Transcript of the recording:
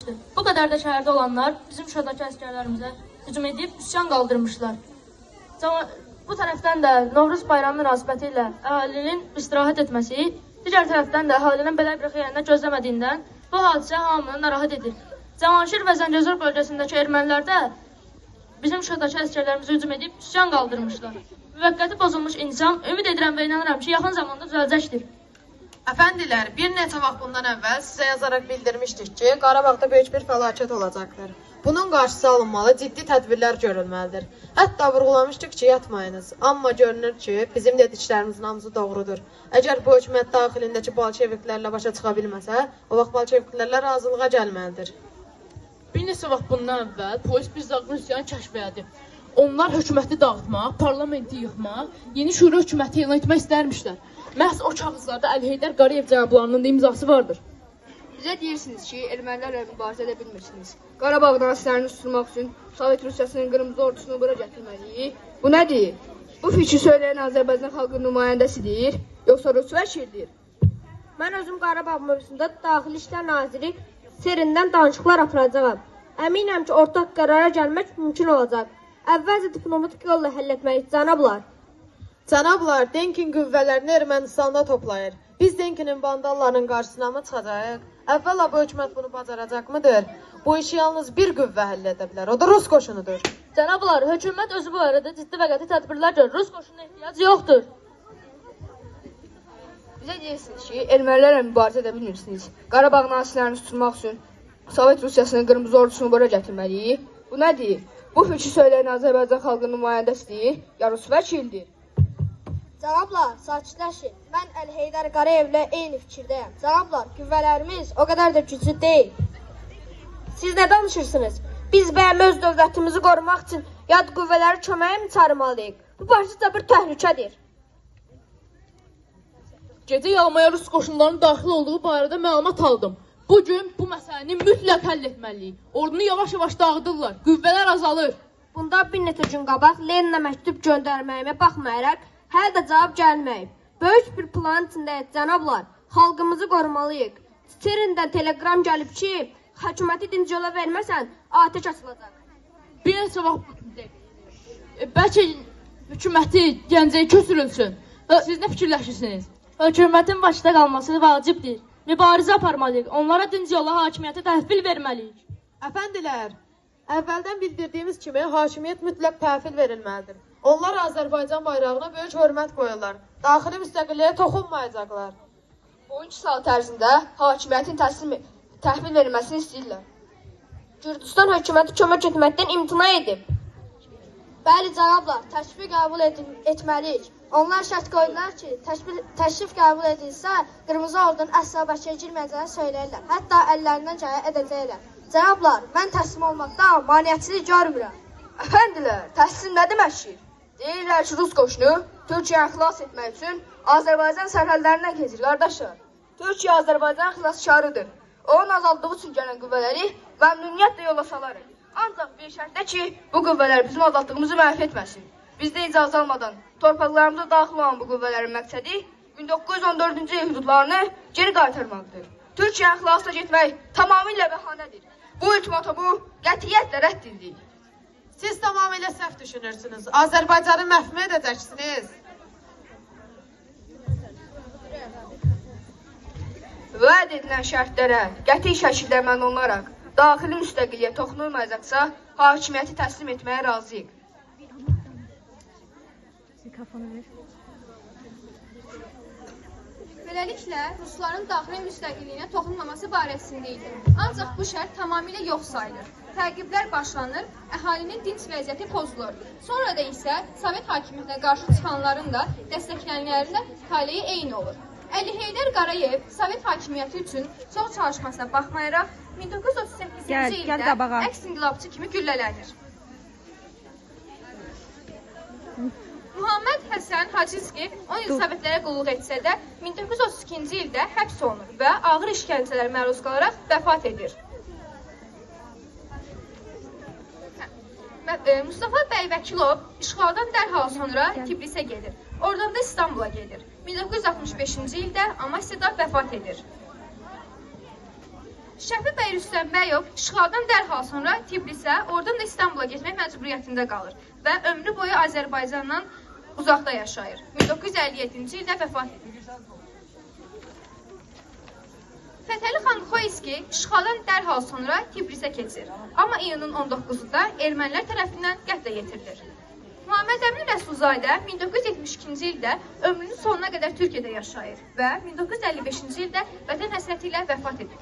başlamışdı. Bu qədər də şəhərdə olanlar bizim Şuşadakı əsgərlərimizə hücum edib üsyan qaldırmışlar. Bu tərəfdən də Novruz bayramı münasibəti ilə əhalinin istirahət etməsi, digər tərəfdən də əhalinin belə bir xeyrinə gözləmədiyindən bu hadisə hamını narahat edir. Cavanşir və Zəngəzur bölgəsindəki ermənilər də bizim Şuşadakı əsgərlərimizə hücum edib üsyan qaldırmışlar. Müvəqqəti pozulmuş insan ümid edirəm və inanıram ki, yaxın zamanda düzələcəkdir. Əfəndilər, bir neçə vaxt bundan əvvəl sizə yazaraq bildirmişdik ki, Qarabağda böyük bir fəlakət olacaqdır. Bunun qarşısı alınmalı, ciddi tədbirlər görülməlidir. Hətta vurğulamışdıq ki, yatmayınız. Amma görünür ki, bizim dediklərimizin hamısı doğrudur. Əgər bu hökumət daxilindəki bolşeviklərlə başa çıxa bilməsə, o vaxt bolşeviklərlə razılığa gəlməlidir. Bir neçə vaxt bundan əvvəl polis bizzat Rusiyanı kəşf edib. Onlar hökuməti dağıtmaq, parlamenti yıxmaq, yeni şura hökuməti elan etmək istərmişlər. Məhz o kağızlarda Əli Heydər Qarayev cənablarının da imzası vardır. Bizə deyirsiniz ki, ermənilərlə mübarizə edə bilmirsiniz. Qarabağdan əslərini susturmaq üçün Sovet Rusiyasının qırmızı ordusunu bura gətirməliyik. Bu nədir? Bu fikri söyləyən Azərbaycan xalqının nümayəndəsidir, yoxsa Rus vəkildir? Mən özüm Qarabağ mövzusunda Daxili İşlər Naziri Serindən danışıqlar aparacağam. Əminəm ki, ortaq qərara gəlmək mümkün olacaq. Əvvəlcə diplomatik yolla həll etməliyik, cənablar. Cənablar, Denkin qüvvələrini Ermənistanda toplayır. Biz Denkinin bandallarının qarşısına mı çıxacaq? Əvvəla bu hökumət bunu bacaracaq mıdır? Bu işi yalnız bir qüvvə həll edə bilər, o da Rus qoşunudur. Cənablar, hökumət özü bu arada ciddi və qəti tədbirlər görür. Rus qoşununa ehtiyac yoxdur. Bizə deyirsiniz ki, ermənilərlə mübarizə edə bilmirsiniz. Qarabağın əslərini susturmaq üçün Sovet Rusiyasının qırmızı ordusunu bura gətirməliyik. Bu nədir? Bu fikri söyləyən Azərbaycan xalqının nümayəndəsidir, ya Rus vəkildir. Cənablar, sakitləşin. Mən Əli Heydər Qarayevlə eyni fikirdəyəm. Cənablar, qüvvələrimiz o qədər də güclü deyil. Siz nə danışırsınız? Biz bəyəm öz dövlətimizi qorumaq üçün yad qüvvələri köməyə mi çağırmalıyıq? Bu başlıca bir təhlükədir. Gecə yağmaya Rus qoşunlarının daxil olduğu barədə məlumat aldım. Bugün bu məsələni mütləq həll etməliyik. Ordunu yavaş-yavaş dağıdırlar, qüvvələr azalır. Bunda bir neçə gün qabaq Leninə məktub göndərməyimə baxmayaraq, hələ də cavab gəlməyib. Böyük bir planın içindəyik, cənablar. Xalqımızı qorumalıyıq. Çiçerindən telegram gəlib ki, hökuməti dinc yola verməsən, atəş açılacaq. Bir neçə vaxt bəlkə hökuməti Gəncəyə köçürülsün. Siz nə fikirləşirsiniz? Hökumətin başda qalması vacibdir. Mübarizə aparmalıyıq. Onlara dinc yolla hakimiyyəti təhvil verməliyik. Əfəndilər, əvvəldən bildirdiyimiz kimi hakimiyyət mütləq təhvil verilməlidir. Onlar Azərbaycan bayrağına böyük hörmət qoyurlar. Daxili müstəqilliyə toxunmayacaqlar. Bu 2 saat ərzində hakimiyyətin təhvil verilməsini istəyirlər. Gürcüstan hökuməti kömək etməkdən imtina edib. Bəli, cənablar, təşrif qəbul etməliyik. Onlar şərt qoydular ki, təşrif qəbul edilsə, Qırmızı Ordunun əsla Bakıya girməyəcəyini söyləyirlər. Hətta əllərindən gələ edəcəklər. Cənablar, mən təslim olmaqdan maneəçilik görmürəm. Əfəndilər, təslim nə deməkdir? Deyirlər ki, Rus qoşunu Türkiyəni xilas etmək üçün Azərbaycan sərhədlərindən keçir, qardaşlar. Türkiyə Azərbaycan xilaskarıdır. Onun azaldığı üçün gələn qüvvələri məmnuniyyətlə yola salarıq. Ancaq bir şərtlə ki, bu qüvvələr bizim azaldığımızı məhv etməsin. Bizdə icazə almadan torpaqlarımıza daxil olan bu qüvvələrin məqsədi 1914-cü il hüdudlarını geri qaytarmaqdır. Türkiyəni xilasla getmək tamamilə bəhanədir. Bu ultimatomu qətiyyətlə rədd edirik. Siz tamamilə səhv düşünürsünüz. Azərbaycanı məhv edəcəksiniz. Vəd edilən şərtlərə qəti şəkildə əməl olunaraq daxili müstəqilliyə toxunulmayacaqsa, hakimiyyəti təslim etməyə razıyıq. Beləliklə, Rusların daxili müstəqilliyinə toxunmaması barəsində idi. Ancaq bu şərt tamamilə yox sayılır. Təqiblər başlanır, əhalinin dinc vəziyyəti pozulur. Sonra da isə Sovet hakimiyyətinə qarşı çıxanların da dəstəklənənlərlə taleyi eyni olur. Əli Heydər Qarayev Sovet hakimiyyəti üçün çox çalışmasına baxmayaraq 1938-ci ildə əks inqilabçı kimi güllələnir. Muhammed Həsən Hacıski 10 il Sovetlərə qulluq etsə də 1932-ci ildə həbs olunur və ağır işgəncələrə məruz qalaraq vəfat edir. Mustafa bəy Vəkilov işğaldan dərhal sonra Tibrisə gedir. Oradan da İstanbula gedir. 1965-ci ildə Amasyada vəfat edir. Şəfi bəy Rüstəmbəyov işğaldan dərhal sonra Tibrisə, oradan da İstanbula getmək məcburiyyətində qalır və ömrü boyu Azərbaycandan uzaqda yaşayır. 1957-ci ildə vəfat edir. Fətəli xan Xoyski işğaldan dərhal sonra Tibrisə keçir. Amma iyunun 19-da ermənilər tərəfindən qətlə yetirilir. Muhammed Əmin Rəsulzadə 1972-ci ildə ömrünün sonuna qədər Türkiyədə yaşayır və 1955-ci ildə vətən həsrəti ilə vəfat edir.